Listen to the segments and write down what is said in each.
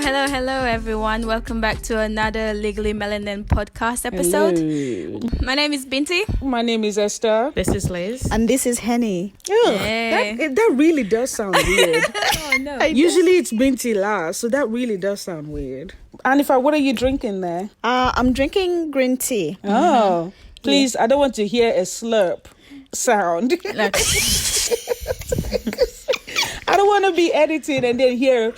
Hello, everyone. Welcome back to another Legally Melanin podcast episode. Hello. My name is Binti. My name is Esther. This is Liz. And this is Hanny. Hey. That really does sound weird. Oh, no. Usually it's Binti last, so that really does sound weird. And what are you drinking there? I'm drinking green tea. Oh, please, I don't want to hear a slurp sound. I don't want to be editing and then hear...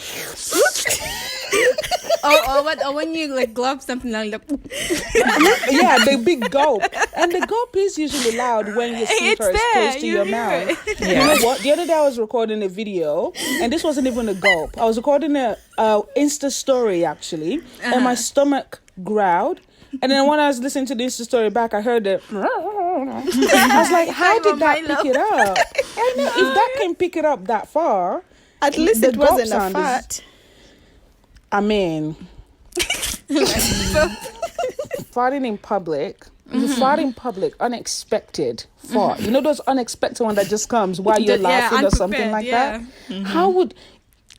or when you like glove something like that. Yeah, the big gulp. And the gulp is usually loud when your speaker is close to your mouth. Yeah. You know what? The other day I was recording a video, and this wasn't even a gulp. I was recording a Insta story, actually, and my stomach growled. And then when I was listening to the Insta story back, I heard it. I was like, how did that pick it up? I know, if that can pick it up that far, At least the it wasn't gulp a sound fart. I mean, farting in public. You fart in public, unexpected fart. You know those unexpected one that just comes while you're laughing or something like that.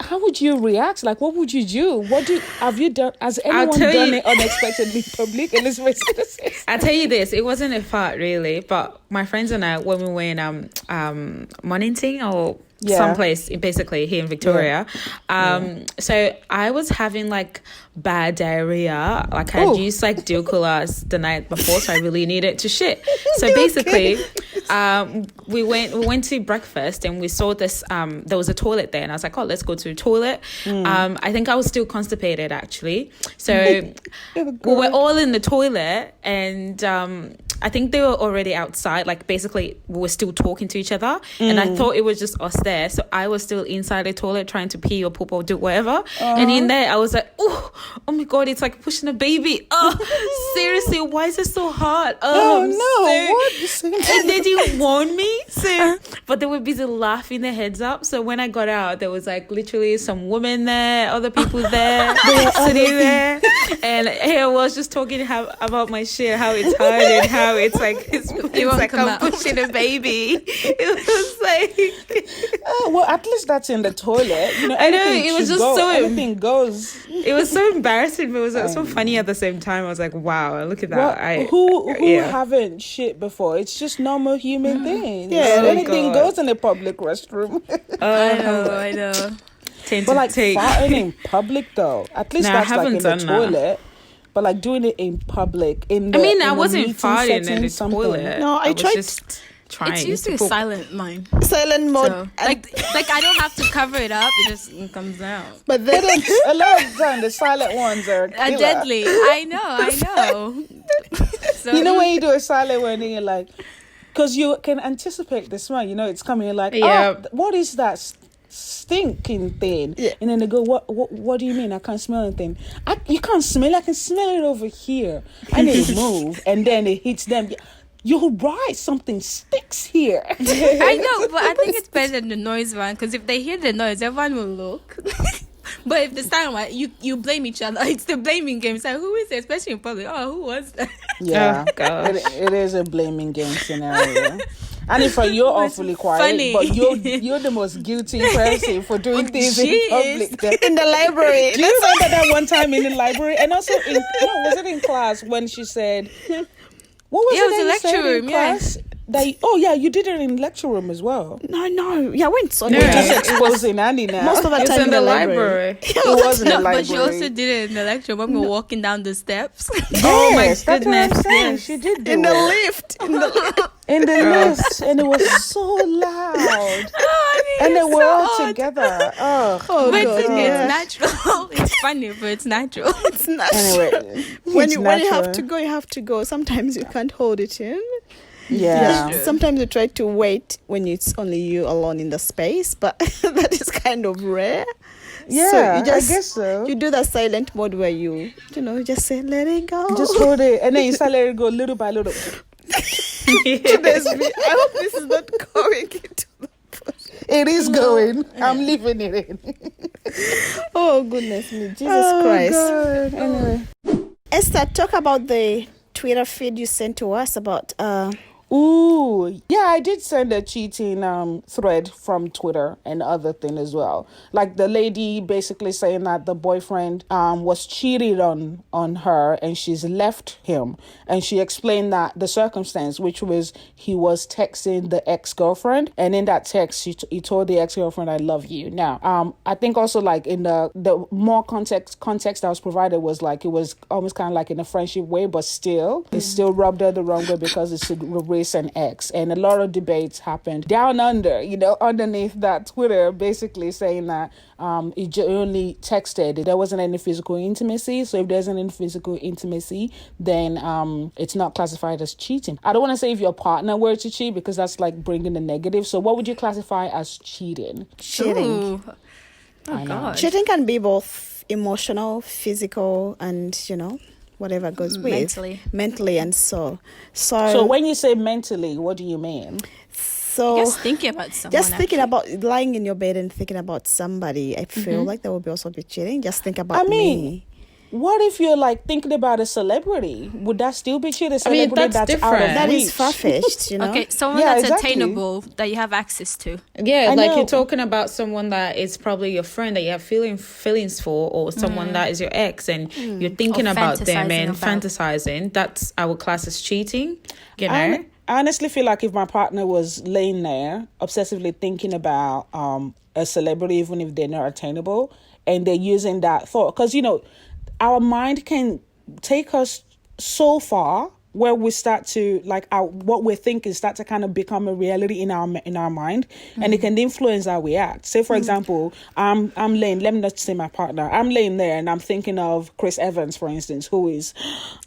How would you react? Like, what would you do? Have you done? Has anyone done it unexpectedly in public? Elizabeth, I'll tell you this, it wasn't a fart really, but my friends and I, when we were in Mornington or someplace basically here in Victoria, so I was having like bad diarrhea. Like I had used like Dulcola's the night before, so I really needed to shit. So basically, we went to breakfast and we saw this. There was a toilet there, and I was like, "Oh, let's go to the toilet." I think I was still constipated actually, so we were all in the toilet, and I think they were already outside. Like basically, we were still talking to each other, and I thought it was just us there. So I was still inside the toilet trying to pee or poop or do whatever. And in there, I was like, oh my god, it's like pushing a baby. Oh, seriously, why is it so hard? what? And they didn't warn me. So, but they were busy laughing their heads up. So when I got out, there was like literally some women there, other people there, sitting there, and I was just talking about my shit, how it's hard and how it's like I'm pushing a baby. It was like, well, at least that's in the toilet. You know, I know, it was just anything goes. It was so embarrassing, but it was so funny at the same time. I was like, wow, look at that. Well, who haven't shit before? It's just normal human thing. Yeah, anything goes in a public restroom. I know. But like farting in public though, at least that's like in the toilet. But like doing it in public, I wasn't farting in the toilet. No, I tried. Just trying. It's usually silent mine. Silent mode. So, like I don't have to cover it up. It just comes out. But then a lot of time the silent ones are killer. Deadly. I know. So, you know when you do a silent one and you're like, because you can anticipate the smell. You know it's coming. You're like, what is that stinking thing? And then they go, what do you mean I can't smell anything? You can't smell it. I can smell it over here. I need to move, and then it hits them. You're right, something sticks here. I know, but I think it's better than the noise one, because if they hear the noise, everyone will look. But if the silent one, you blame each other. It's the blaming game. It's like, who is it? Especially in public. Oh, who was that? Yeah, it is a blaming game scenario. And if you're awfully quiet, funny. But you're the most guilty person for doing things in public. in the library. Do you remember that one time in the library? And also, was it in class when she said, what was it in the lecture room, class? You did it in the lecture room as well. No. Yeah, I went so We're just exposing Hanny now. most of the time in the library. It was in the library. But she also did it in the lecture room. We were walking down the steps. Oh my goodness! Yes. She did do in the it. lift. In the lift, and it was so loud. And they were all together. But it's natural. It's funny, but it's natural. It's natural. Anyway, when you have to go, you have to go. Sometimes you can't hold it in. Yeah. Sometimes you try to wait when it's only you alone in the space, but that is kind of rare. Yeah, so I guess so. You do the silent mode where you just say, let it go. Just hold it, and then you start letting it go little by little. I hope this is not going into the post. It is going. I'm leaving it in. Oh, goodness me. Jesus Christ. God. Anyway. Esther, talk about the Twitter feed you sent to us about Ooh, yeah, I did send a cheating thread from Twitter and other thing as well. Like the lady basically saying that the boyfriend was cheated on her and she's left him. And she explained that the circumstance, which was he was texting the ex-girlfriend, and in that text he told the ex-girlfriend, "I love you." Now, I think also like in the more context that was provided was like it was almost kind of like in a friendship way, but still it still rubbed her the wrong way because it's a and ex, and a lot of debates happened down under, underneath that Twitter, basically saying that it only texted, there wasn't any physical intimacy. So if there's any physical intimacy, then it's not classified as cheating. I don't want to say if your partner were to cheat because that's like bringing the negative. So what would you classify as cheating? Ooh. Oh God. Cheating can be both emotional, physical, and whatever goes with mentally and so when you say mentally, what do you mean? So just thinking about someone, just thinking about lying in your bed and thinking about somebody, I feel like that would be also be cheating. Just think about me. What if you're like thinking about a celebrity? Would that still be cheating? That's different. Out of that reach. is far-fetched, Okay, someone that's attainable, that you have access to. Yeah, like you're talking about someone that is probably your friend that you have feelings for, or someone that is your ex, and you're thinking about them and fantasizing. That's our class as cheating, I honestly feel like if my partner was laying there obsessively thinking about a celebrity, even if they're not attainable, and they're using that thought, because our mind can take us so far where we start to what we're thinking start to kind of become a reality in our mind, and it can influence how we act. Say for example, I'm laying, let me not say my partner, I'm laying there and I'm thinking of Chris Evans, for instance, who is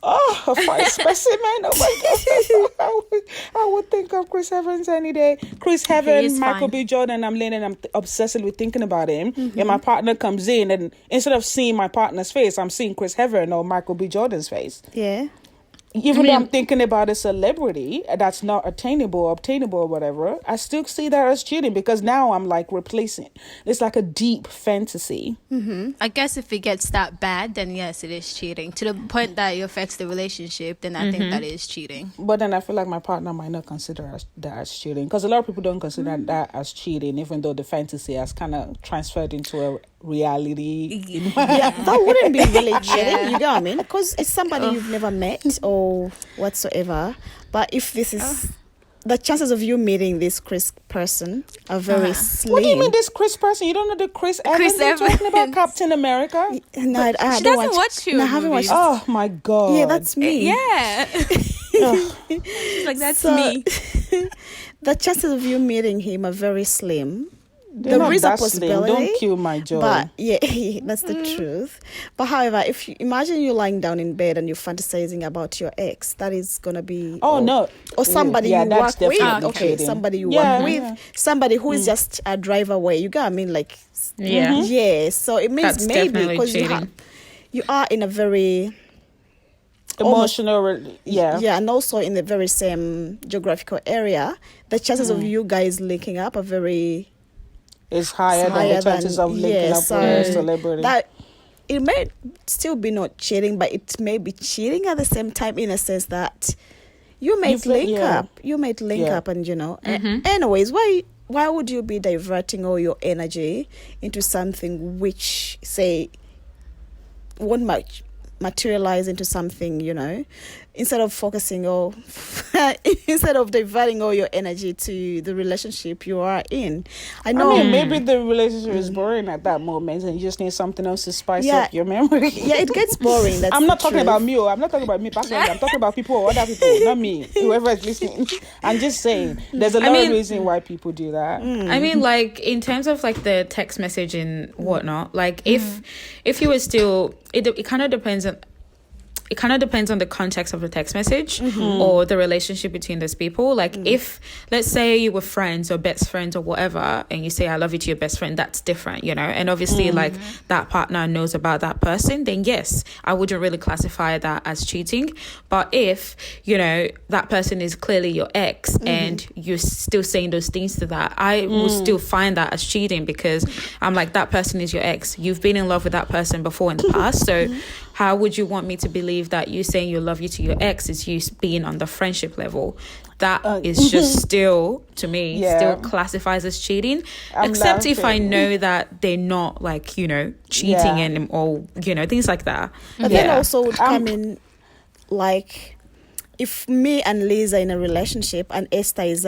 a fine specimen. Oh my God, I would think of Chris Evans any day. Chris Evans, Michael B. Jordan. I'm laying and I'm obsessively thinking about him, and my partner comes in, and instead of seeing my partner's face, I'm seeing Chris Evans or Michael B. Jordan's face. Yeah. Even though I'm thinking about a celebrity that's not obtainable or whatever, I still see that as cheating because now I'm like replacing. It's like a deep fantasy. I guess if it gets that bad, then yes, it is cheating. To the point that it affects the relationship, then I think that is cheating. But then I feel like my partner might not consider that as cheating, because a lot of people don't consider that as cheating, even though the fantasy has kind of transferred into a reality. That wouldn't be really cheating, you know what I mean? Because it's somebody you've never met or whatsoever. But if this is the chances of you meeting this Chris person are very slim. What do you mean this Chris person? You don't know the Chris Evans you're talking about, Captain America? No, she doesn't watch you. No, I haven't watched. Oh my God. Yeah, that's me. Yeah. She's like, that's me. The chances of you meeting him are very slim. There is a possibility. Don't kill my joy. But yeah, that's the truth. But however, if you imagine you lying down in bed and you're fantasizing about your ex, that is gonna be no, or somebody you work with. Okay, cheating. Somebody you work with, somebody who is just a drive away. You got, I mean, like yeah. So it means that's maybe because you are in a very emotional, and also in the very same geographical area. The chances of you guys linking up are very. It's higher than the chances of linking up with a celebrity. That it may still be not cheating, but it may be cheating at the same time, in a sense that you might link up. You might link up, and anyways, why would you be diverting all your energy into something which, say, won't materialize into something, instead of focusing or instead of diverting all your energy to the relationship you are in. I know maybe the relationship is boring at that moment and you just need something else to spice up your memory. Yeah, it gets boring. I'm not talking about me. I'm not talking about me personally. I'm talking about people, other people, not me, whoever is listening. I'm just saying there's a lot of reason why people do that. I mean, like in terms of like the text message and whatnot, like if you were still, it kind of depends on. It kind of depends on the context of the text message or the relationship between those people. Like if, let's say you were friends or best friends or whatever, and you say, I love you to your best friend, that's different, And obviously like that partner knows about that person, then yes, I wouldn't really classify that as cheating. But if, that person is clearly your ex and you're still saying those things to that, I will still find that as cheating, because I'm like, that person is your ex. You've been in love with that person before in the past. So how would you want me to believe that you saying you love you to your ex is you being on the friendship level? That is just still, to me, still classifies as cheating. Except if I know that they're not like, you know, cheating and or, you know, things like that. But then also would come in like, if me and Liz are in a relationship and Esther is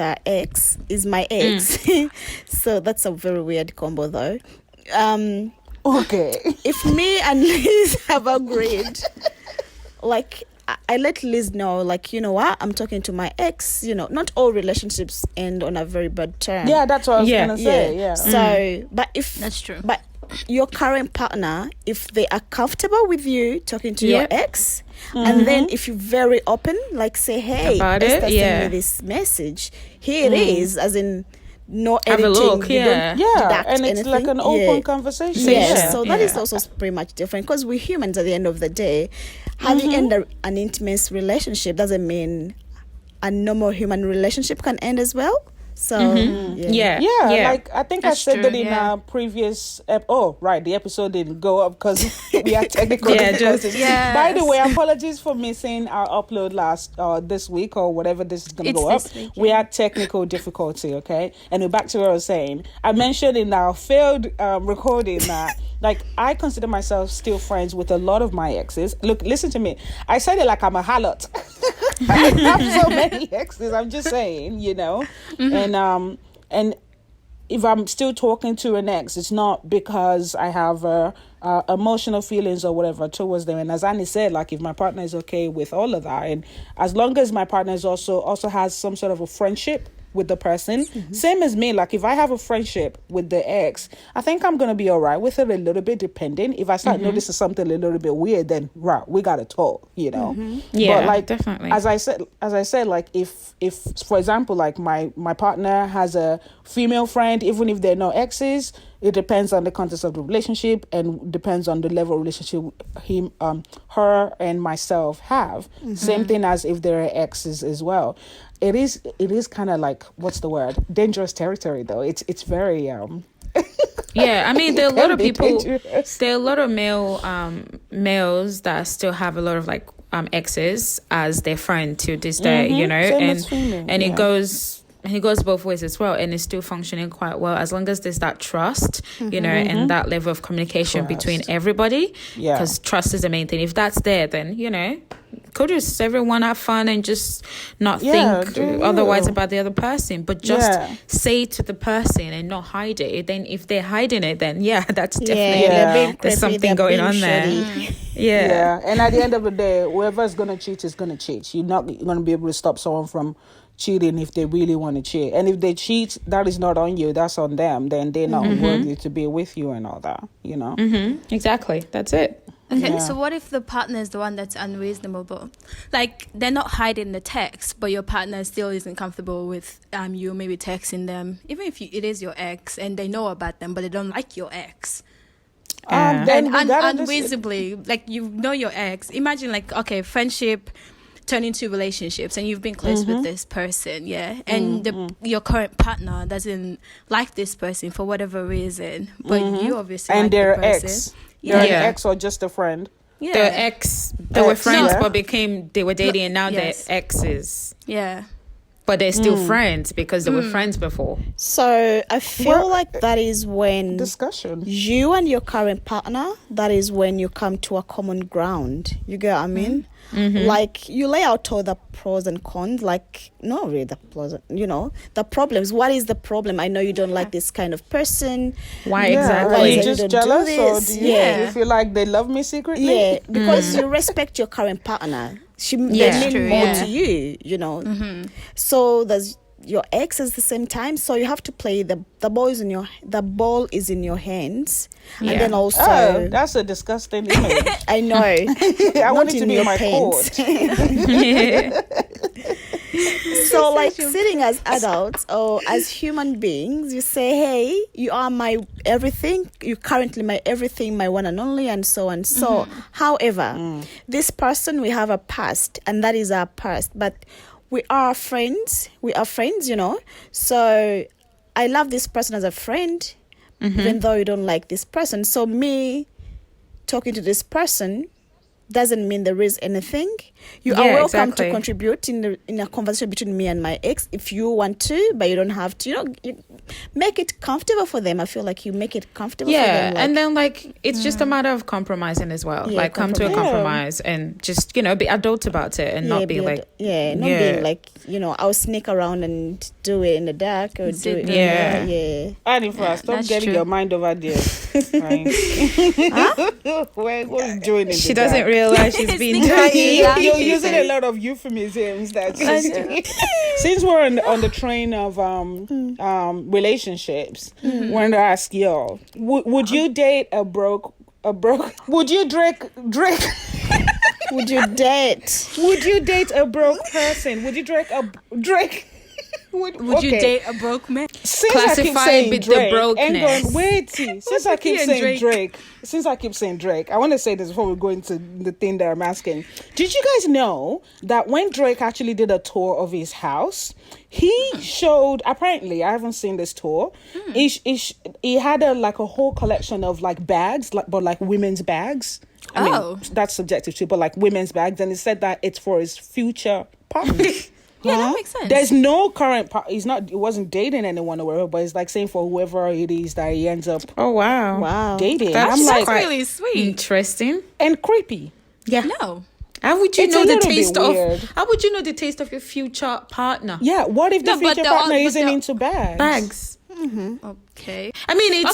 my ex, so that's a very weird combo though. Okay. If me and Liz have agreed, like, I let Liz know, like, you know what, I'm talking to my ex, you know, not all relationships end on a very bad term. Yeah, that's what I was going to say. Yeah. So, but if... That's true. But your current partner, if they are comfortable with you talking to your ex, and then if you're very open, like say, hey, Esther sent me this message. Here it is, as in... no editing. Have a look, and it's anything. like an open conversation. So that is also pretty much different, because we're humans at the end of the day. Having ended an intimate relationship doesn't mean a normal human relationship can end as well. So like I think That's I said true, that in our previous the episode didn't go up because we had technical difficulties. By the way, apologies for missing our upload this week or whatever this is going to go up. We had technical difficulty, okay? And back to what I was saying. I mentioned in our failed recording that like I consider myself still friends with a lot of my exes. Look, listen to me. I said it like I'm a harlot. I have so many exes. I'm just saying, you know. And if I'm still talking to an ex, it's not because I have emotional feelings or whatever towards them. And as Annie said, like if my partner is okay with all of that, and as long as my partner is also has some sort of a friendship with the person, same as me, like if I have a friendship with the ex, I think I'm gonna be all right with it a little bit, depending. If I start noticing something a little bit weird, then we gotta talk, you know. But like definitely, as I said, like if for example, like my partner has a female friend, even if they're not exes, it depends on the context of the relationship and depends on the level of relationship her and myself have. Same thing as if there are exes as well. It is kind of like, what's the word? Dangerous territory, though. It's very I mean, there are a lot of people. Dangerous. There are a lot of males that still have a lot of like exes as their friend to this day, you know, and it goes. And it goes both ways as well, and it's still functioning quite well as long as there's that trust, you know, and that level of communication between everybody. Because trust is the main thing. If that's there, then, you know, could just everyone have fun and just not think otherwise about the other person, but just say to the person and not hide it. Then if they're hiding it, then that's definitely there's something going on there. And at the end of the day, whoever's gonna cheat is gonna cheat. You're not gonna be able to stop someone from cheating if they really want to cheat, and if they cheat, that is not on you, that's on them. Then they're not worthy to be with you and all that, you know. Exactly, that's it. Okay, so what if the partner is the one that's unreasonable? Like they're not hiding the text, but your partner still isn't comfortable with you maybe texting them, even if it is your ex and they know about them, but they don't like your ex. Then unreasonably, like you know your ex. Imagine like, okay, friendship turn into relationships and you've been close with this person, and your current partner doesn't like this person for whatever reason, but you obviously and like they're the person. ex. They're an ex or just a friend. They're ex. They were friends, but they were dating, and now they're exes. But they're still friends because they were friends before. So I feel like that is when you and your current partner, that is when you come to a common ground. You get what I mean? Like you lay out all the pros and cons, like not really the pros, you know, the problems. What is the problem? I know you don't like this kind of person. Why exactly? Are you just jealous, or do you feel like they love me secretly? Yeah, because you respect your current partner. They mean more to you, you know. So there's your ex at the same time, so you have to play the ball is in your hands, and then also that's a disgusting image. I know. I want it to be in my court. So like sitting as adults or as human beings, you say, hey, you are my everything, you currently my everything, my one and only, and so and so. However, this person, we have a past, and that is our past, but we are friends, you know. So I love this person as a friend, even though you don't like this person. So me talking to this person doesn't mean there is anything. You are welcome to contribute in a conversation between me and my ex if you want to, but you don't have to. You make it comfortable for them. I feel like you make it comfortable for them. And then it's just a matter of compromising as well. Come to a compromise and just, be adult about it and not be like... being like, I'll sneak around and do it in the dark or do it. Annie, stop getting your mind over there. Right? We're doing it. She doesn't realize she's being You're using a lot of euphemisms that since we're on the train of relationships, wanted to ask y'all, would you date a broke would you Drake would you date a broke person? Would you Drake would you date a broke man? Since I keep saying Drake, since I keep saying Drake, I want to say this before we go into the thing that I'm asking. Did you guys know that when Drake actually did a tour of his house, he showed, apparently, I haven't seen this tour, he had a whole collection of bags, but women's bags. I mean, that's subjective too, but women's bags, and he said that it's for his future partner. Yeah, that makes sense. There's no current he wasn't dating anyone or whatever, but it's saying for whoever it is that he ends up dating. That's really sweet. Interesting. And creepy. Yeah. No. How would you know the taste of your future partner? Yeah, what if the future partner isn't into bags? Mm-hmm. Okay. I mean,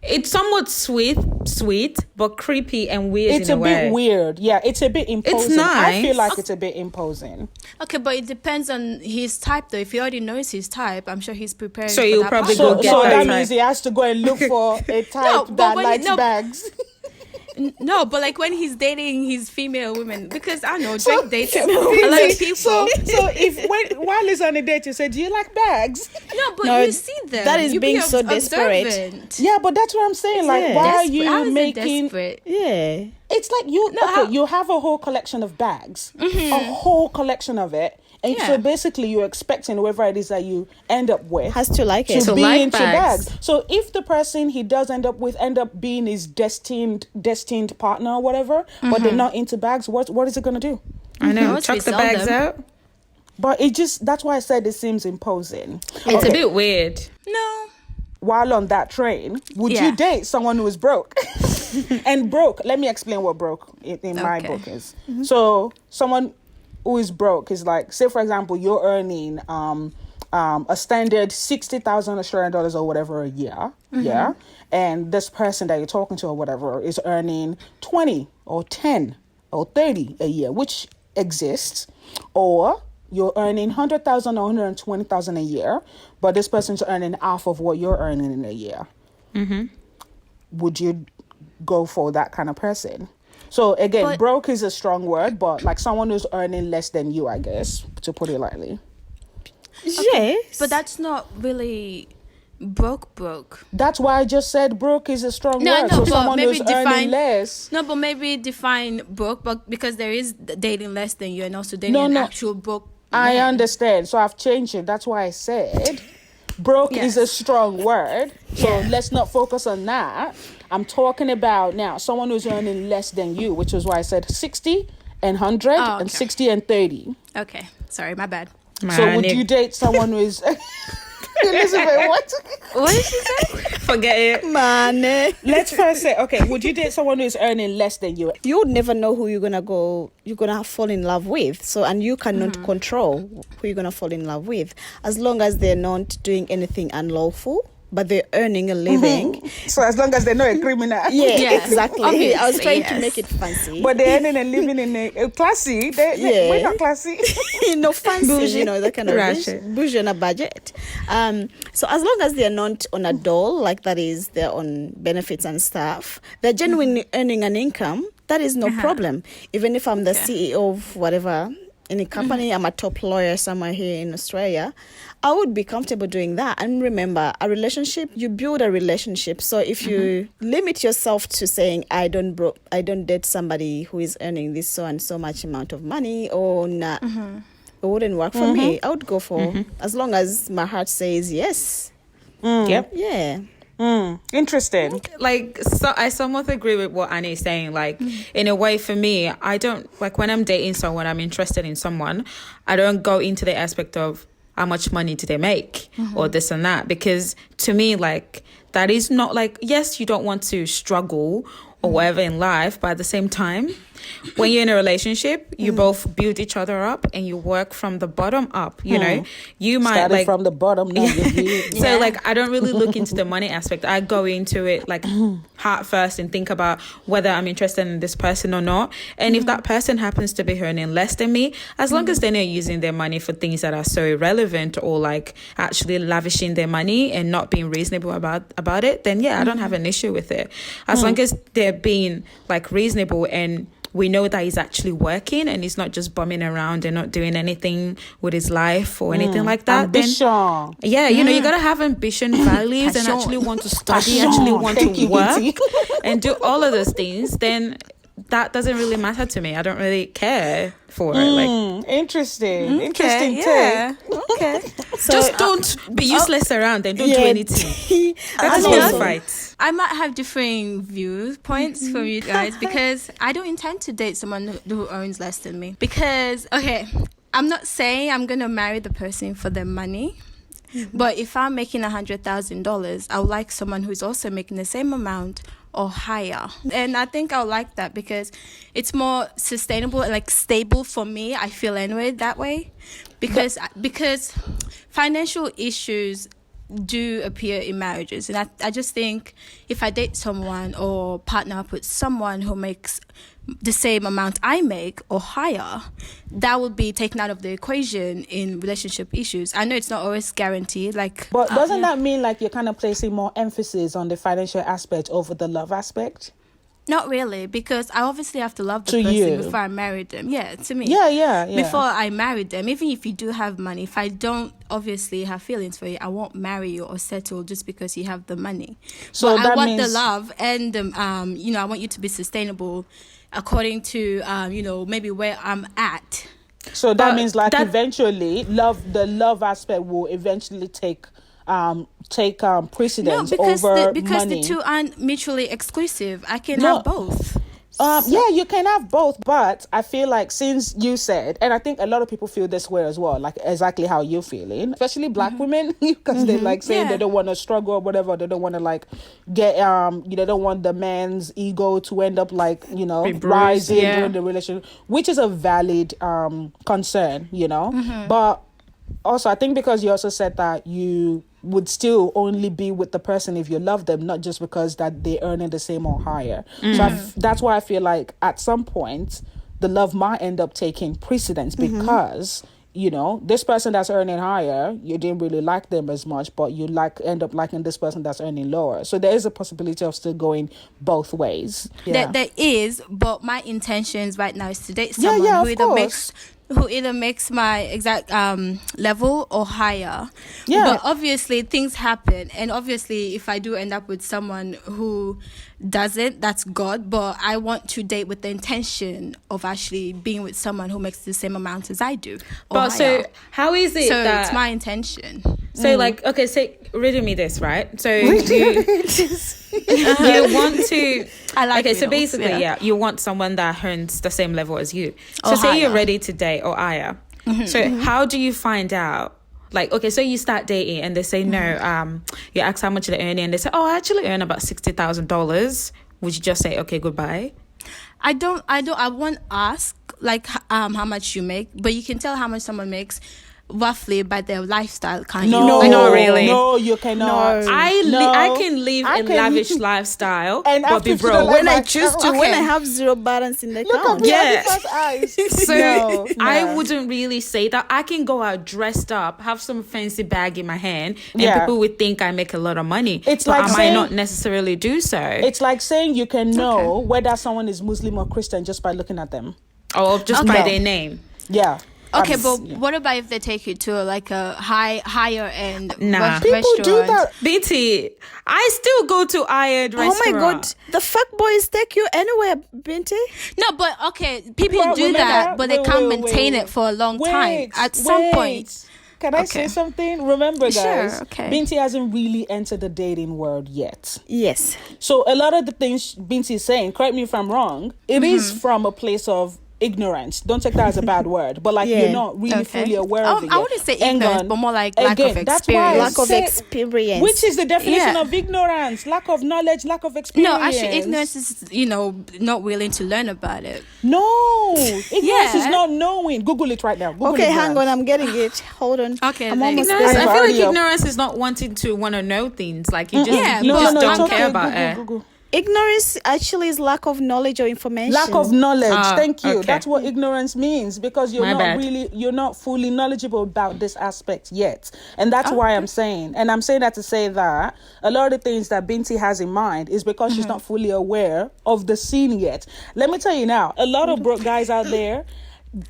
it's somewhat sweet, but creepy and weird. It's a bit weird. Yeah, it's a bit imposing. It's nice. I feel like it's a bit imposing. Okay, but it depends on his type, though. If he already knows his type, I'm sure he's prepared. So you'll probably go get So that that means he has to go and look for a type that likes bags. No, but when he's dating his female women, because I know Drake dates a lot of people. So if while he's on a date, you say, "Do you like bags?" No, but you see them. That is being so desperate. Observant. Yeah, but that's what I'm saying. Why are you making? Yeah, it's like you have a whole collection of bags, a whole collection of it. And so basically you're expecting whoever it is that you end up with has to like it. To be into bags. So if the person he does end up being his destined partner or whatever, but they're not into bags, what is it gonna do? I know, chuck the bags out. But that's why I said it seems imposing. It's a bit weird. No. While on that train, would you date someone who is broke? And broke, let me explain what broke in my book is. So someone who is broke is say, for example, you're earning a standard 60,000 Australian dollars or whatever a year, and this person that you're talking to or whatever is earning 20 or 10 or 30 a year, which exists, or you're earning 100,000 or 120,000 a year, but this person's earning half of what you're earning in a year. Would you go for that kind of person? So again, broke is a strong word, but someone who's earning less than you, I guess, to put it lightly. Yes. But that's not really broke. That's why I just said broke is a strong word. So someone who's earning less. No, but maybe define broke, but because there is dating less than you and also dating an actual broke man. I understand. So I've changed it. That's why I said broke is a strong word. So let's not focus on that. I'm talking about now someone who's earning less than you, which is why I said 60 and 100 and 60 and 30. Okay. Sorry, my bad. So would you date someone who is... Elizabeth, what did she say? Forget it. Man. Let's first say, okay, would you date someone who is earning less than you? You would never know who you're gonna fall in love with. So, and you cannot control who you're gonna fall in love with, as long as they're not doing anything unlawful, but they're earning a living. So as long as they're not a criminal. Yeah, exactly. Obviously, I was trying to make it fancy. But they're earning and living in a classy. We're not classy. Fancy, bougie. That kind of bougie on a budget. So as long as they're not on a dole, that is, they're on benefits and stuff, they're genuinely earning an income, that is no problem. Even if I'm the CEO of whatever, any company, I'm a top lawyer somewhere here in Australia, I would be comfortable doing that. And remember, a relationship, you build a relationship. So if you limit yourself to saying, I don't date somebody who is earning this so and so much amount of money, or not, it wouldn't work for me. I would go for, as long as my heart says yes. Yep. Yeah. Interesting. Like, so I somewhat agree with what Annie is saying. Like, in a way, for me, I don't, like, when I'm dating someone, I'm interested in someone, I don't go into the aspect of how much money do they make or this and that, because to me, like, that is not, like, yes, you don't want to struggle or whatever in life, but at the same time, when you're in a relationship, you both build each other up and you work from the bottom up, you know. You might Started like from the bottom now. So like, I don't really look into the money aspect. I go into it like heart first and think about whether I'm interested in this person or not. And if that person happens to be earning less than me, as long as they're not using their money for things that are so irrelevant, or like actually lavishing their money and not being reasonable about it, then yeah, I don't have an issue with it. As long as they're being like reasonable and we know that he's actually working and he's not just bumming around and not doing anything with his life or anything like that. Ambition. Then, yeah, you know, you gotta have ambition, values, and actually want to study, actually want to work and do all of those things. Then that doesn't really matter to me. I don't really care for it. Like, interesting take. Okay. So, just don't be useless around and don't do anything. That is all fight. I might have differing viewpoints from you guys, because I don't intend to date someone who earns less than me. Because, okay, I'm not saying I'm going to marry the person for their money. But if I'm making $100,000, I would like someone who's also making the same amount or higher. And I think I'll like that because it's more sustainable and like stable for me. I feel anyway that way. Because financial issues do appear in marriages, and I just think if I date someone or partner up with someone who makes the same amount I make or higher, that would be taken out of the equation in relationship issues. I know it's not always guaranteed, like, but doesn't that mean like you're kind of placing more emphasis on the financial aspect over the love aspect? Not really, because I obviously have to love the person before I marry them. Yeah, to me. Yeah. Before I marry them, even if you do have money, if I don't obviously have feelings for you, I won't marry you or settle just because you have the money. So but that I want means the love and I want you to be sustainable according to maybe where I'm at. So that means like eventually the love aspect will eventually take precedence over because money. the two aren't mutually exclusive. I can have both. Yeah, you can have both, but I feel like since you said, and I think a lot of people feel this way as well, like exactly how you're feeling, especially black women, because they like saying they don't want to struggle or whatever, they don't want to like get they don't want the man's ego to end up like rising during the relationship, which is a valid concern, but also I think because you also said that you would still only be with the person if you love them, not just because that they're earning the same or higher. So that's why I feel like at some point the love might end up taking precedence because this person that's earning higher, you didn't really like them as much, but you end up liking this person that's earning lower. So there is a possibility of still going both ways. There is, but my intentions right now is to date someone who either makes my exact level or higher. But obviously things happen, and obviously if I do end up with someone who doesn't, that's God. But I want to date with the intention of actually being with someone who makes the same amount as I do. But so how is it that it's my intention? So like, okay, so riddle me this, right? So you want to so basically you want someone that earns the same level as you. So say you're ready to date or higher. So how do you find out? Like, okay, so you start dating and they say no, you ask how much they're earning and they say, oh, I actually earn about $60,000. Would you just say, okay, goodbye? I won't ask like how much you make, but you can tell how much someone makes roughly by their lifestyle, can't you? No, not really. No, you cannot. I can live a lavish lifestyle and but be broke when I choose to. When I have zero balance in the account. So I wouldn't really say that. I can go out dressed up, have some fancy bag in my hand, and people would think I make a lot of money. It's like I might not necessarily do so. It's like saying you can know whether someone is Muslim or Christian just by looking at them, or just by their name. Yeah. Okay, but what about if they take you to like a higher end people restaurant? Do that. Binti, I still go to higher end restaurant. Oh my God, the fuck boys take you anywhere, Binti. No, but okay, people do that, but they can't maintain it for a long time. At some point, Can I say something? Remember, guys, okay. Binti hasn't really entered the dating world yet. Yes. So a lot of the things Binti is saying, correct me if I'm wrong, it is from a place of ignorance. Don't take that as a bad word, but like you're not really fully aware of it yet. I wouldn't say ignorance, but more like lack of experience. That's why lack of experience. Which is the definition of ignorance? Lack of knowledge, lack of experience. No, actually, ignorance is, not willing to learn about it. No, ignorance is not knowing. Google it right now. Google hang on, I'm getting it. Hold on. Okay, I'm almost there. I feel like ignorance is not wanting to want to know things. Like you just don't care about it. Google. Ignorance actually is lack of knowledge or information. Lack of knowledge. Thank you. Okay. That's what ignorance means, because you're not fully knowledgeable about this aspect yet. And that's why I'm saying. And I'm saying that to say that a lot of the things that Binti has in mind is because she's not fully aware of the scene yet. Let me tell you now, a lot of broke guys out there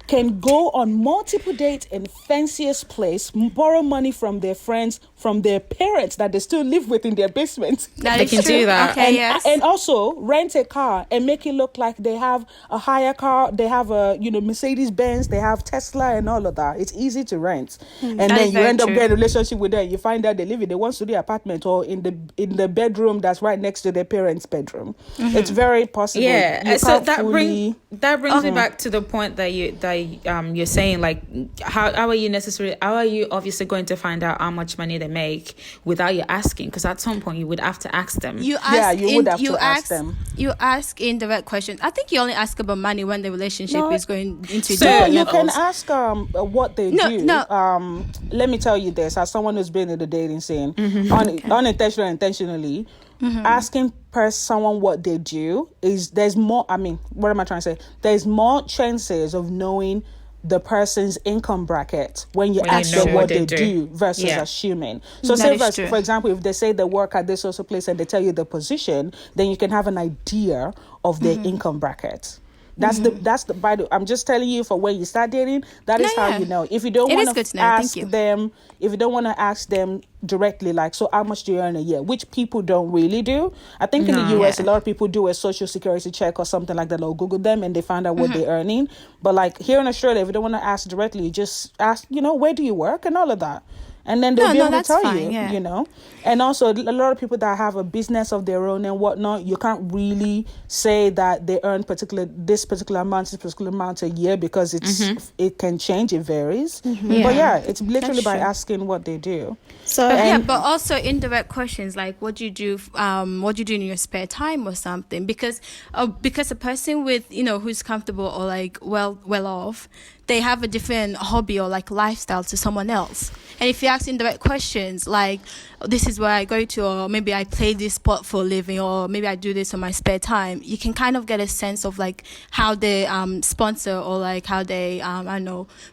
can go on multiple dates in fanciest place, borrow money from their friends, from their parents that they still live with in their basement. They can do that. Okay, and also rent a car and make it look like they have a hire car, they have a Mercedes Benz, they have Tesla and all of that. It's easy to rent, and then you end up getting a relationship with them. You find out they live in the one-story apartment or in the bedroom that's right next to their parents' bedroom. It's very possible. Yeah, so that brings me back to the point that you're saying, like, how are you obviously going to find out how much money they make without you asking? Because at some point you would have to ask them. You would have to ask them. You ask indirect questions. I think you only ask about money when the relationship is going into so you levels. can ask what they do. Let me tell you this, as someone who's been in the dating scene, unintentionally, intentionally, asking someone what they do there's more. I mean, what am I trying to say? There's more chances of knowing the person's income bracket when you ask them what they do versus assuming. So say for example, if they say they work at this also place and they tell you the position, then you can have an idea of their income bracket. That's I'm just telling you, for when you start dating, that is how you know. If you don't want to ask them, if you don't want to ask them directly, like, so how much do you earn a year, which people don't really do. I think in the US a lot of people do a social security check or something like that, or Google them and they find out what they're earning. But like here in Australia, if you don't want to ask directly, you just ask, where do you work and all of that. And then they'll be able to tell you. And also a lot of people that have a business of their own and whatnot, you can't really say that they earn this particular amount a year, because it can change, it varies. But it's literally by asking what they do. So but also indirect questions like, what do you do in your spare time or something, because a person with who's comfortable or like well off, they have a different hobby or like lifestyle to someone else. And if you ask indirect questions like, this is where I go to, or maybe I play this sport for a living, or maybe I do this on my spare time, you can kind of get a sense of like how they sponsor, or like how they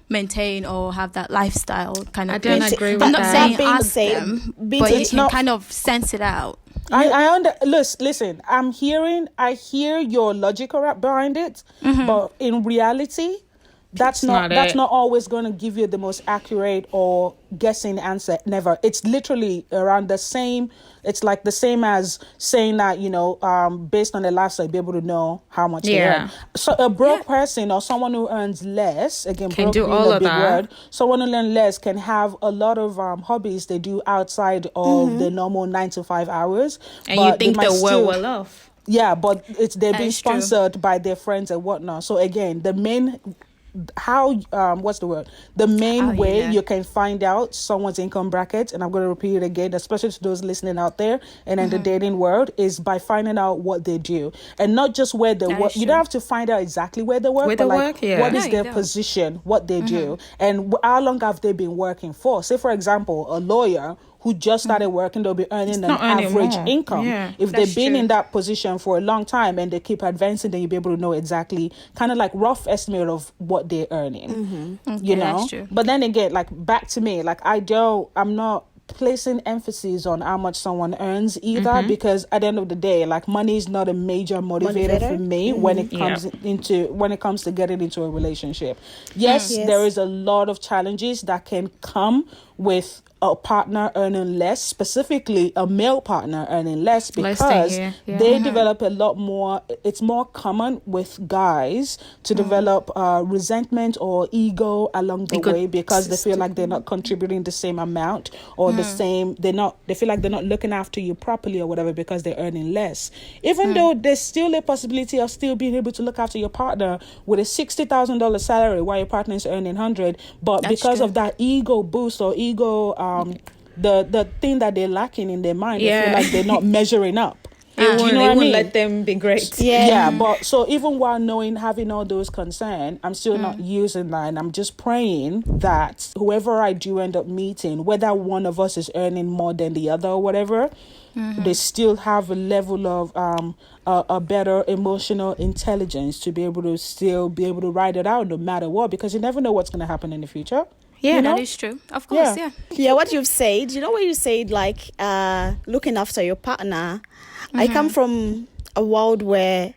maintain or have that lifestyle kind of. I don't agree with I'm that. not saying ask them, but you can kind of sense it out. Listen, I hear your logic behind it, but in reality, that's not always going to give you the most accurate or guessing answer. Never. It's literally around the same. It's like the same as saying that, based on their lifestyle, be able to know how much they earn. So a broke person or someone who earns less, again, can broke do being all a of big that. word, someone who earns less can have a lot of hobbies they do outside of the normal 9 to 5 hours. And you think they're well off. Yeah, but they're being sponsored by their friends and whatnot. So again, the main way you can find out someone's income bracket, and I'm going to repeat it again, especially to those listening out there and in the dating world, is by finding out what they do, and not just where they work. You don't have to find out exactly where they work, what is their position, what they do, and how long have they been working for. Say for example, a lawyer who just started working, they'll be earning an average income. If they've been in that position for a long time and they keep advancing, then you'll be able to know exactly, kind of like rough estimate of what they're earning. That's true. But then again, like back to me, like I'm not placing emphasis on how much someone earns either, because at the end of the day, like, money is not a major motivator for me when it comes to getting into a relationship. Yes, there is a lot of challenges that can come with a partner earning less, specifically a male partner earning less, because they develop a lot more. It's more common with guys to develop resentment or ego along the way, because they feel like they're not contributing the same amount or the same. They feel like they're not looking after you properly or whatever, because they're earning less. Even though there's still a possibility of still being able to look after your partner with a $60,000 salary while your partner is earning 100, but because of that ego boost or ego, the thing that they're lacking in their mind, they feel like they're not measuring up. It won't let them be great. But so even while having all those concerns, I'm still not using that, and I'm just praying that whoever I do end up meeting, whether one of us is earning more than the other or whatever, they still have a level of a better emotional intelligence to be able to ride it out no matter what, because you never know what's going to happen in the future. Yeah, that is true. Of course, Yeah, what you've said, when you said like looking after your partner, I come from a world where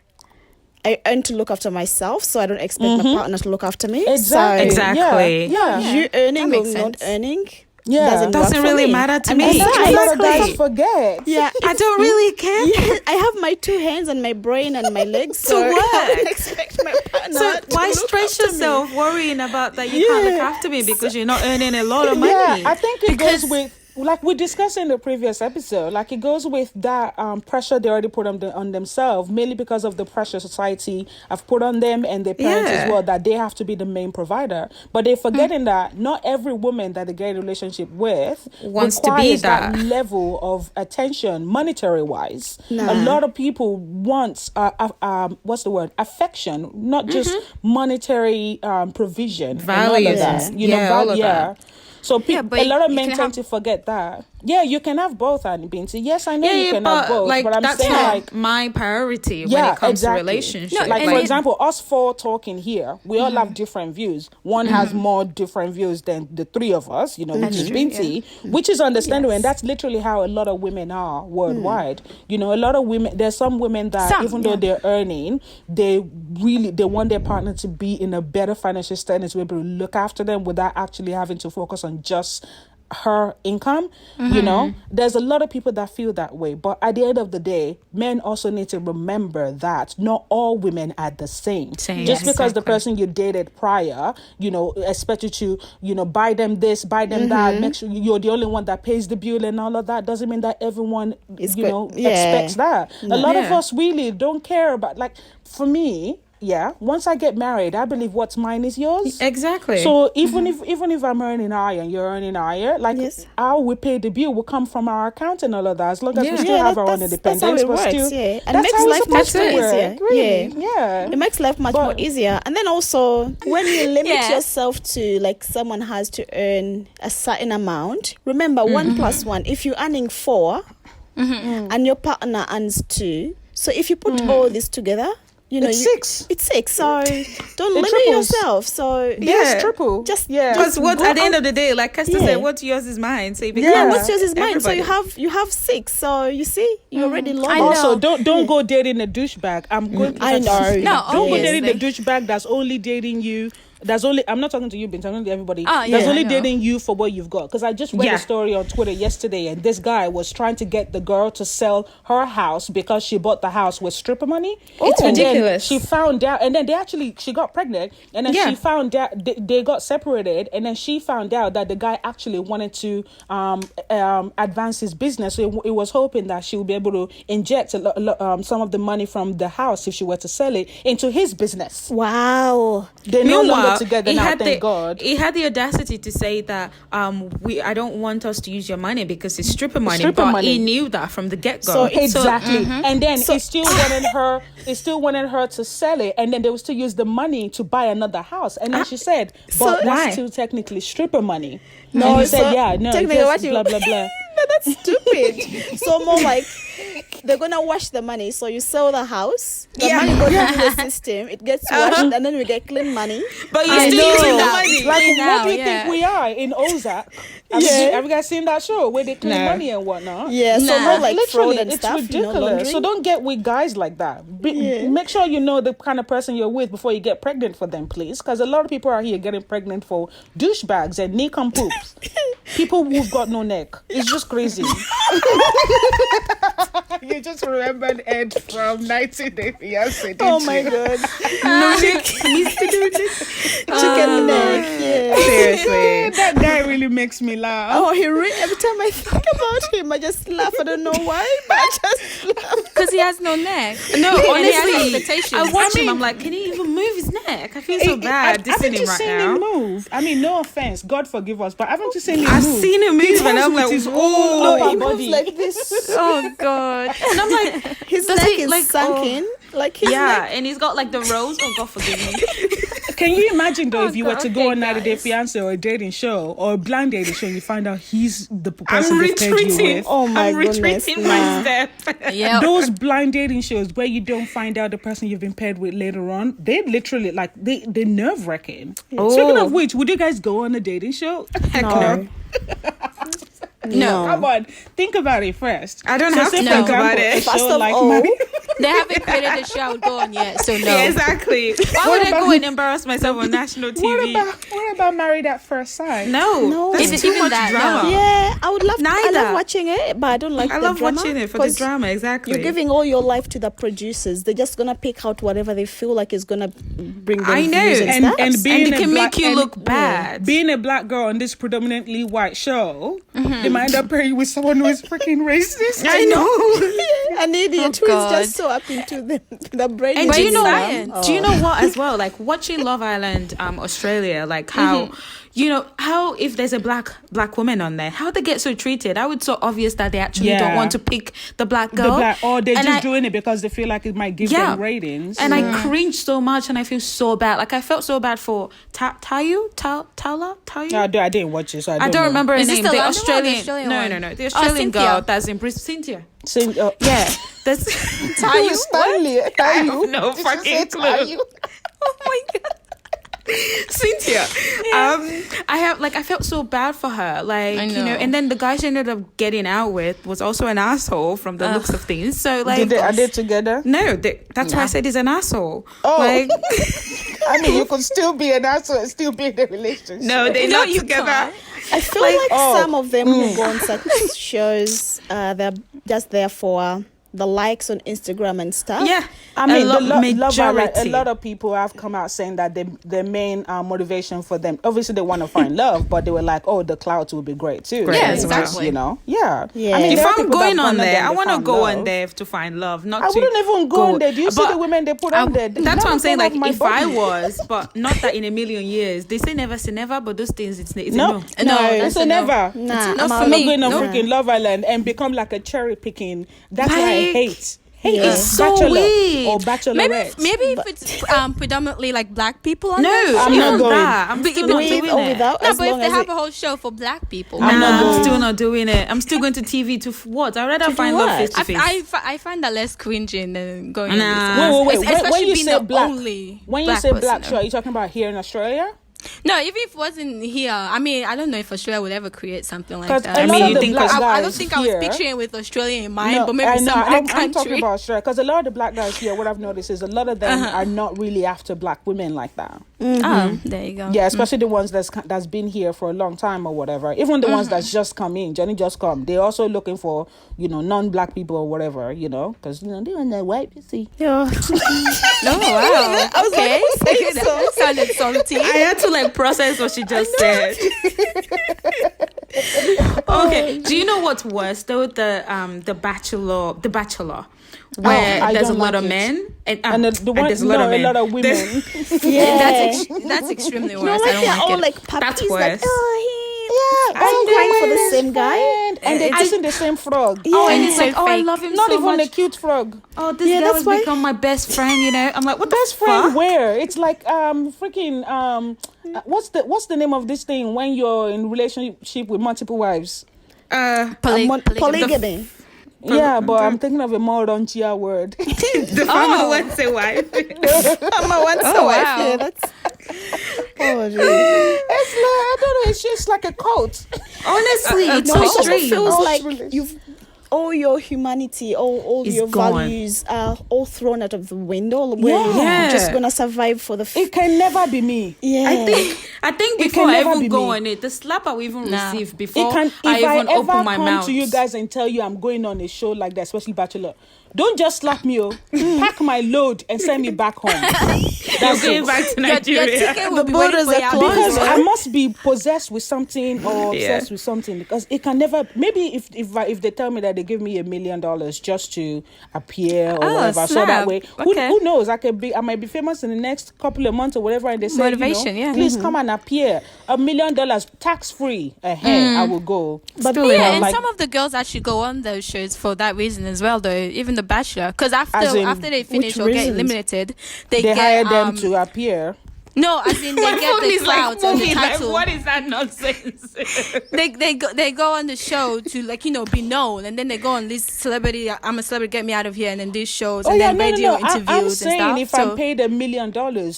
I earn to look after myself, so I don't expect my partner to look after me. Exactly. You earning or not earning, doesn't really matter to me. That's what a lot of guys forget. I don't really care. I have my 2 hands and my brain and my legs to work. I don't expect my partner to why look stress after yourself me? worrying about that you can't look after me because you're not earning a lot of money? I think it goes with, like we discussed in the previous episode, like it goes with that pressure they already put on themselves, mainly because of the pressure society have put on them and their parents as well, that they have to be the main provider. But they're forgetting that not every woman that they get in a relationship with wants to be that level of attention, monetary wise. A lot of people want affection, not just monetary provision, value, and all of that. all of that. So a lot of men tend to forget that. Yeah, you can have both, Annie Binti. Yes, I know you can have both, but I'm that's saying not my priority when it comes to relationships. No, for example, us 4 talking here, we all have different views. One has more different views than the 3 of us, which is Binti, which is understandable, and that's literally how a lot of women are worldwide. A lot of women, there's some women that even though they're earning, they want their partner to be in a better financial status to be able to look after them without actually having to focus on just her income. There's a lot of people that feel that way, but at the end of the day, men also need to remember that not all women are the same. Just because the person you dated prior expect you to buy them this, buy them that, make sure you're the only one that pays the bill and all of that, doesn't mean that everyone expects that. A lot of us really don't care about, like, for me, once I get married, I believe what's mine is yours. Exactly. So even if I'm earning higher and you're earning higher, like how we pay the bill will come from our account and all of that. As long as we still have our own independence, that's how it works. And that's makes how life much more easier. Really. It makes life much more easier. And then also when you limit yourself to like someone has to earn a certain amount, remember 1 plus 1. If you're earning 4 and your partner earns 2, so if you put all this together, it's 6. It's 6. So don't limit yourself. So it's triple. Just because at the end of the day, like Esther said, what's yours is mine. So what's yours is mine. Everybody. So you have 6. So you see, you already lost. Also, don't go dating a douchebag. I know. No, don't go dating a douchebag that's only dating you. I'm not talking to you, Binti, I'm talking to everybody. That's only dating you for what you've got. Because I just read a story on Twitter yesterday, and this guy was trying to get the girl to sell her house because she bought the house with stripper money. It's ridiculous. She found out, and then she got pregnant, and then she found out they got separated, and then she found out that the guy actually wanted to advance his business. So it was hoping that she would be able to inject some of the money from the house, if she were to sell it, into his business. Wow. They no longer together now, thank God. He had the audacity to say that I don't want us to use your money because it's stripper money. He knew that from the get-go. So exactly. And then he still wanted her to sell it, and then they would still use the money to buy another house. And then she said, but that's still technically stripper money. No, and he said, technically what blah blah blah. That's stupid. So more like they're gonna wash the money. So you sell the house, the money goes into the system, it gets washed, and then we get clean money. But you're still using the money. Like, Now, what do you think we are in Ozark? Have you guys seen that show where they clean money and whatnot? Yeah, so not like fraud and it's stuff. ridiculous. So don't get with guys like that. Make sure you know the kind of person you're with before you get pregnant for them, please. Because a lot of people are here getting pregnant for douchebags and neck and poops. People who've got no neck. It's just crazy. You just remembered Ed from 90 Day Fiancé, Oh my god. No, used to do this. Chicken neck. Yeah. Seriously. That guy really makes me laugh. Oh, every time I think about him, I just laugh. I don't know why, but I just laugh. Because he has no neck. No, And he has honestly, expectations. I watch him. I'm like, can he even move his neck? I feel so bad dissing him right seen now. him move? I mean, no offense, God forgive us, but haven't you seen him I've move? seen him move, and I'm like, his whoa. whole No, upper he moves body. like this. Oh God. And I'm like, His does neck he, is like, sunken. Like his yeah, neck. and he's got like the rose. Oh God, forgive me. Can you imagine though if you were to go okay, on 90 Day guys. Fiancé or a dating show or a blind dating show, you find out he's the I'm person they paired you retreating. with. Oh my I'm goodness, retreating nah. my step. Yeah. Those blind dating shows where you don't find out the person you've been paired with later on, they literally like they nerve wracking. Speaking of which, would you guys go on a dating show? Heck No. No. Come on, think about it first. I don't have to say, for think example, about a it. show First of like all, Marry- They haven't created a show I would go on yet, so no. Yeah, exactly. Why would I go and embarrass myself on national TV? what about Married at First Sight? No, Is that's it too even much that? drama. Yeah, I would love. I Neither. love watching it, but I don't like. I the love drama watching it for the 'cause drama. Exactly. You're giving all your life to the producers. They're just gonna pick out whatever they feel like is gonna bring them I know, views and, and stuff. and being and it a can black, make you and- look bad. Being a black girl on this predominantly white show, they might end up pairing you with someone who is freaking racist. I know. An idiot who is God. just so up into the brain. And But do you it's know? science. Do you know what as well? Like watching Love Island, Australia, like how you know how if there's a black woman on there, how they get so treated. How it's so obvious that they actually don't Yeah. want to pick the black girl, Or they're And just I- doing it because they feel like it might give them ratings. And I cringe so much, and I feel so bad. Like I felt so bad for Tayu. No, I didn't watch it, so I don't, I don't know. remember her Is this name. the The London one or the Australian. Australian No, one? no. The Australian Cynthia. girl that's in Cynthia. Yeah. Yeah, that's Tayu. Stanley. Tayu. no Did you fucking say clue. Tayu? Oh my god. Cynthia. I felt so bad for her. Like, I you know, know. and then the guy she ended up getting out with was also an asshole from the looks of things. So like Are they together? no, that's why I said he's an asshole. Oh. Like I mean, you could still be an asshole and still be in a relationship. no, they're not you together. can't. I feel like oh. some of them who go on such shows, they're just there for the likes on Instagram and stuff. Yeah. I mean, a Love Island, majority. a lot of people have come out saying that their main motivation for them, obviously they want to find love, but they were like, oh, the clouds will be great too. Great Yeah, as well. exactly. You know, yeah. Yeah. I mean, If there are I'm people that going have on gone there, and I they want to found go love. on there to find love, not I to wouldn't even go on there. Do you see But the women they put on there? That's None what I'm of saying. them Like, have my if I body. was, but not that in a million years. They say never say never, but those things, it's a No, no. No, that's that's a a no. never. Nah, not I'm for I'm out. not me. going on No. freaking Love Island and become like a cherry picking. That's what I Like, hate. Yeah. It's so Bachelor weird. or bachelorette. Maybe if it's predominantly like black people on No, there. I'm I'm not not going. that. I'm still not With doing or it. without, No, as but if long they as have it- a whole show for black people, I'm not Nah, going. I'm still not doing it. I'm still going to TV to what? I'd rather do find love what? face to face. I find that less cringing than going Nah. on Wait. this. Especially When you being say the black, only when you black say person black there. show, are you talking about here in Australia? No, even if it wasn't here, I mean, I don't know if Australia would ever create something like 'Cause that. a I lot mean, of you the think black I don't guys think I was here- picturing with Australia in mind, No, but maybe I know, some other I'm country. talking about Australia because a lot of the black guys here, what I've noticed is a lot of them are not really after black women like that. Oh, there you go. Yeah, especially the ones that's been here for a long time or whatever. Even the ones that's just come in, Johnny just come. They're also looking for non-black people or whatever, because they want that white pussy. Yeah. Oh, wow. I was Okay. like, who said so? That sounded salty. I had to like process what she just said. Okay, do you know what's worse though? The Bachelor, where I there's a don't lot like of it. men And the one, there's a lot of men. a lot of women. Yeah. That's extremely You know, worse. like I don't they're like all it. like puppies. That's Like, worse. I'm crying for the same guy. And they're kissing the same frog. Oh, and And it's so like, oh, I fake. love him Not so even much. a cute frog. Oh, this Yeah, guy that's has why- become my best friend. I'm like, what the Best friend fuck? where? It's like freaking what's the name of this thing when you're in relationship with multiple wives? Polygamy. Polygamy. Yeah, but I'm thinking of a more raunchier word. The farmer wants a wife. Mama wants a wife. Yeah, that's. Oh, really? It's like, I don't know. It's just like a cult. Honestly, it's No, so it also strange. feels like Really. you've all your humanity, all Is your gone. values are all thrown out of the window. Where Yeah. you're just gonna survive for the. It can never be me. Yeah, I think It before can I never even be go me. on it, the slap I will even Nah. receive It before can. If I I even ever open my come mouth. to you guys and tell you I'm going on a show like that, especially Bachelor, don't just slap me. Pack my load and send me back home. You're going back to Your Nigeria. ticket will The be waiting borders for are you. closed. Because I must be possessed with something or Yeah. obsessed with something, because it can never. Maybe if they tell me that they give me $1 million just to appear or Oh, whatever, so that snap. way, Okay. who knows? I might be famous in the next couple of months or whatever, and they say, Motivation, yeah. please come and appear. $1 million tax free. I will go. But Still, yeah, and like- some of the girls actually go on those shows for that reason as well, though. Even The Bachelor, because As in, after they finish which or get reasons? eliminated, they They get hire them to appear. No, as in they My get phone the is like clout and the moving. Like, title. what is that nonsense? They go on the show to, like, be known, and then they go on this celebrity. I'm a celebrity, get me out of here, and then these shows, and then radio interviews I'm and saying stuff. if So- I'm paid $1 million,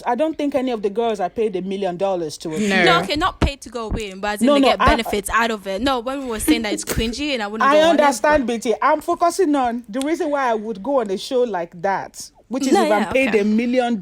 I don't think any of the girls are paid $1 million to appear. No, okay, not paid to go in, but as in No, they no, get benefits out of it. No, when we were saying that it's cringy and I wouldn't go I on it, understand, Binti. I'm focusing on the reason why I would go on a show like that, which is No, if yeah, I'm paid okay. $1 million.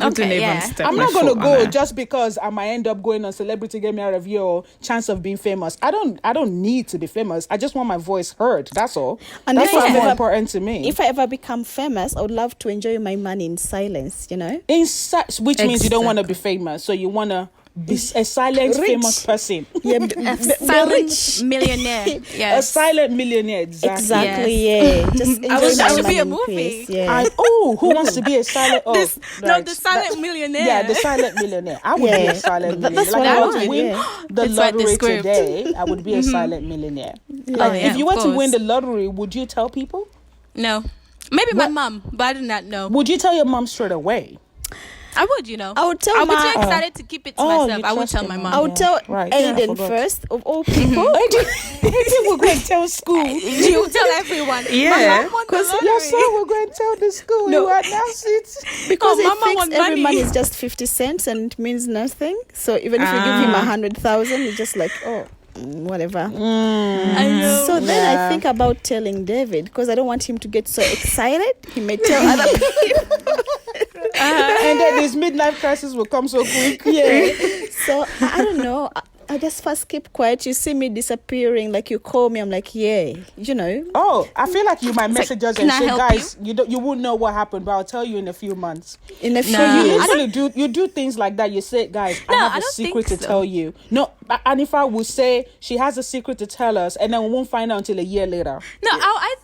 Okay, yeah. I'm not gonna go just because I might end up going on Celebrity Get Me Out of Here or chance of being famous. I don't need to be famous. I just want my voice heard. That's all. And That's if what's I more ever- important to me. if I ever become famous, I would love to enjoy my money in silence. In such, which means you don't want to be famous, so you want to be a silent Rich. famous person, Yeah, A the silent rich. millionaire. a Yes. silent millionaire. Exactly. Yeah. Just enjoy wish my that should money be a in movie. peace. Yeah. Who wants to be a silent? Oh, right. The silent millionaire. Yeah, the silent millionaire. I would be Yeah. a silent That's millionaire. what Like I I want would, to win yeah. the It's like the lottery script. today, I would be a silent millionaire. Oh, yeah, If you of were to win course. the lottery, would you tell people? No. Maybe my mom, but I do not know. Would you tell your mom straight away? I would, I would tell I would be my. too excited to keep it to Oh, myself. you I would trust tell your my mom. mom. I would tell Right. Yeah, I Aiden forgot. first of all people. Aiden will go and tell school. You will tell everyone. Yeah. My mom won the Your lottery. son will go and tell the school. No. You announce it. Because Oh, he mama thinks want every money. man is just 50 cents and it means nothing. So even if you give him 100,000, it's just like, whatever. I know. So then Yeah. I think about telling David because I don't want him to get so excited. He may tell other people. And then this midlife crisis will come so quick. Yeah. So I don't know. I just first keep quiet. You see me disappearing, like you call me. I'm like, yeah, Oh, I feel like you might message us and "Can I say, help guys, you won't know what happened, but I'll tell you in a few months. in a few Nah. You years. usually do things like that. You say, guys, I No, have I a don't secret to think so. tell you. No, and if I would say she has a secret to tell us, and then we won't find out until a year later. No, I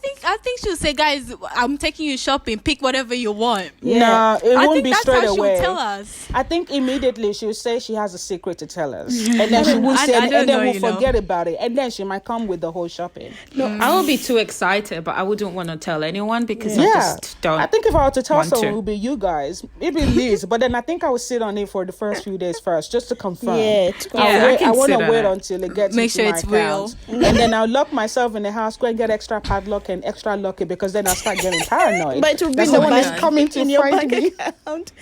think she'll say, guys, I'm taking you shopping. Pick whatever you want. Yeah. No, it I won't think be that's straight how away. she'll tell us. I think immediately she'll say she has a secret to tell us, and then she will say, I and don't then know, we'll you know. forget about it, and then she might come with the whole shopping. No, I would be too excited, but I wouldn't want to tell anyone because I Yeah, just don't. I think if I were to tell want someone, to. it would be you guys, maybe Liz, but then I think I would sit on it for the first few days first, just to confirm. Yeah, I can I want to sit on wait it. until it gets Make into sure my it's real. account. And then I'll lock myself in the house, go and get extra padlock and extra lucky, because then I'll start getting paranoid. But it will be that in the someone is bank- coming to in your find bank me. account.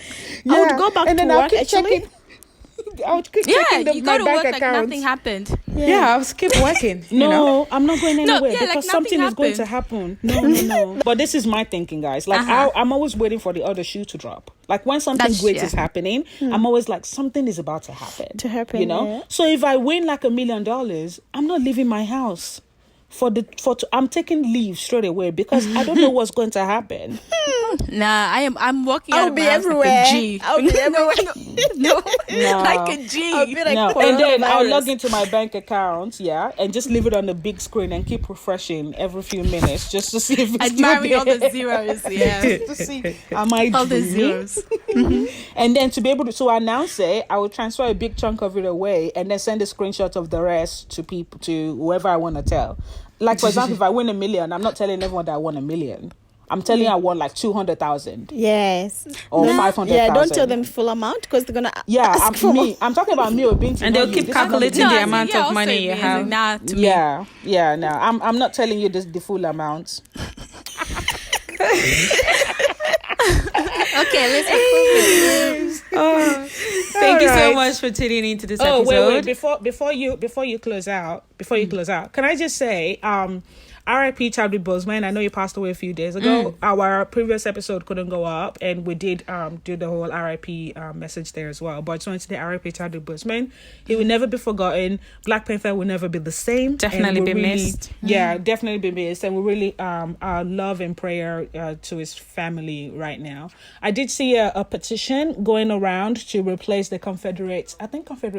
I would go back and to then I'll work keep actually. checking. I'll keep Yeah, checking you my go to bank work like account. nothing happened. Yeah, I'll keep working. No, You know? I'm not going No, anywhere yeah, like because nothing something is going to happened. happen. No. But this is my thinking, guys. Like, I'm always waiting for the other shoe to drop. Like, when something That's- great yeah. is happening, I'm always like, something is about to happen. You know? yeah. So if I win like $1 million, I'm not leaving my house. I'm taking leave straight away because I don't know what's going to happen. Nah, I'm walking out I'll of be my house everywhere. like a G. I'll be everywhere. No, No. like a G. I'll be like No, and then I'll coronavirus. log into my bank account, and just leave it on the big screen and keep refreshing every few minutes just to see if it's still Admiring all the there. zeros, yeah. To see am I All the dreaming? zeros. And then to be able to announce it, I will transfer a big chunk of it away and then send a screenshot of the rest to whoever I want to tell. Like, for example, if I win $1 million, I'm not telling everyone that I won $1 million. I'm telling you, I want like 200,000. Yes. Or 500,000. Yeah, don't tell them full amount because they're gonna. I'm talking about me or Binti. And they'll keep calculating the amount of money you have. No. I'm not telling you the full amount. Okay, let's improve it. Thank you so much for tuning into this episode. Wait, before you close out, can I just say, R.I.P. Chadwick Boseman. I know he passed away a few days ago. Our previous episode couldn't go up, and we did do the whole R.I.P. Message there as well. But I just wanted to say R.I.P. Chadwick Boseman. He will never be forgotten. Black Panther will never be the same. Definitely be missed. Yeah, definitely be missed. And we really our love and prayer to his family right now. I did see a petition going around to replace the Confederate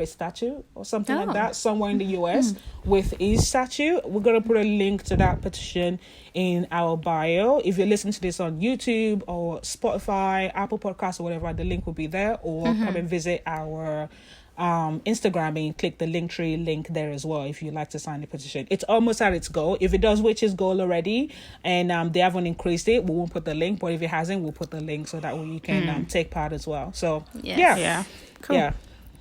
statue or something like that somewhere in the US with his statue. We're going to put a link to that petition in our bio. If you listen to this on YouTube or Spotify, Apple Podcasts or whatever, the link will be there, or come and visit our Instagram and click the Linktree link there as well if you'd like to sign the petition. It's almost at its goal. If it does reach its goal already and they haven't increased it, we won't put the link, but if it hasn't, we'll put the link so that way you can take part as well. So yeah, cool. Yeah.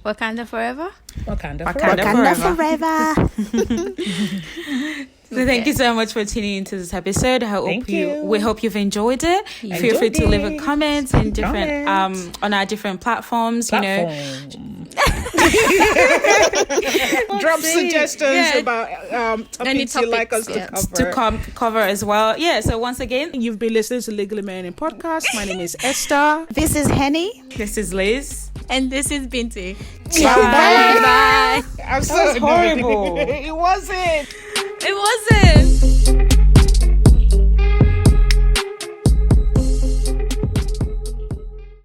Wakanda forever. Wakanda forever. So thank you so much for tuning into this episode. We hope you've enjoyed it. Feel free to leave a comment in different on our different platforms. You know, drop suggestions about topics you like us to cover as well. Yeah. So once again, you've been listening to Legally Melanin podcast. My name is Esther. This is Hanny. This is Liz. And this is Binti. Bye. Bye. I'm so horrible. It wasn't. It wasn't.